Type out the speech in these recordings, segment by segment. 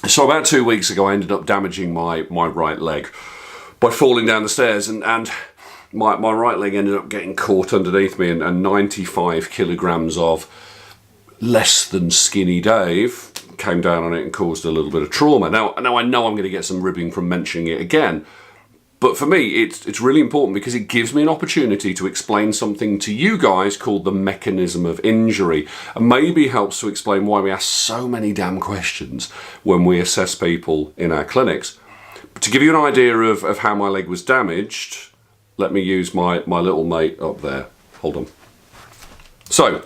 So about 2 weeks ago, I ended up damaging my right leg by falling down the stairs, and my right leg ended up getting caught underneath me, and 95 kilograms of less than skinny Dave came down on it and caused a little bit of trauma. Now I know I'm going to get some ribbing from mentioning it again, but for me it's really important because it gives me an opportunity to explain something to you guys called the mechanism of injury, and maybe helps to explain why we ask so many damn questions when we assess people in our clinics. But to give you an idea of how my leg was damaged, let me use my little mate up there. Hold on. So,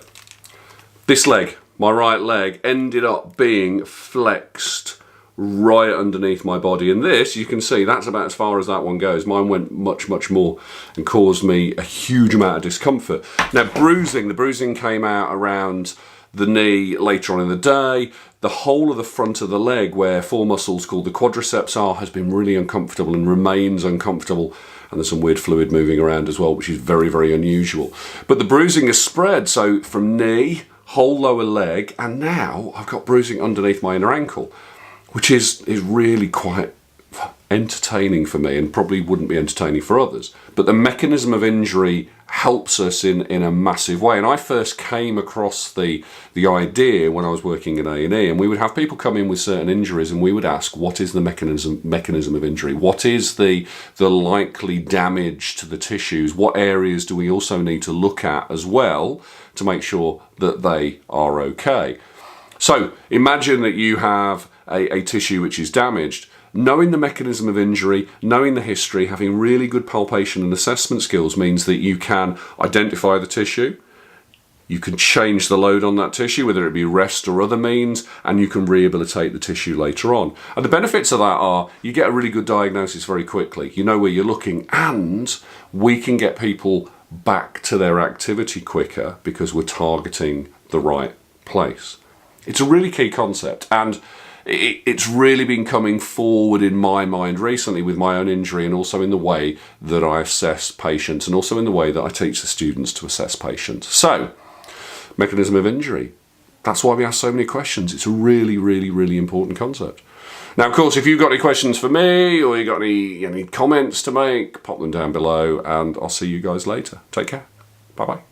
this leg, my right leg, ended up being flexed right underneath my body. And this, you can see, that's about as far as that one goes. Mine went much, much more and caused me a huge amount of discomfort. Now, the bruising came out around the knee later on in the day. The whole of the front of the leg, where four muscles called the quadriceps are, has been really uncomfortable and remains uncomfortable. And there's some weird fluid moving around as well, which is very, very unusual. But the bruising has spread, so from knee, whole lower leg, and now I've got bruising underneath my inner ankle, which is really quite entertaining for me, and probably wouldn't be entertaining for others. But the mechanism of injury helps us in a massive way. And I first came across the idea when I was working in A&E, and we would have people come in with certain injuries, and we would ask, what is the mechanism of injury? What is the likely damage to the tissues? What areas do we also need to look at as well to make sure that they are okay? So imagine that you have a tissue which is damaged. Knowing the mechanism of injury, knowing the history, having really good palpation and assessment skills means that you can identify the tissue, you can change the load on that tissue, whether it be rest or other means, and you can rehabilitate the tissue later on. And the benefits of that are you get a really good diagnosis very quickly. You know where you're looking, and we can get people back to their activity quicker because we're targeting the right place. It's a really key concept, and it's really been coming forward in my mind recently with my own injury, and also in the way that I assess patients, and also in the way that I teach the students to assess patients. So, mechanism of injury. That's why we ask so many questions. It's a really, really, really important concept. Now, of course, if you've got any questions for me, or you've got any comments to make, pop them down below, and I'll see you guys later. Take care. Bye-bye.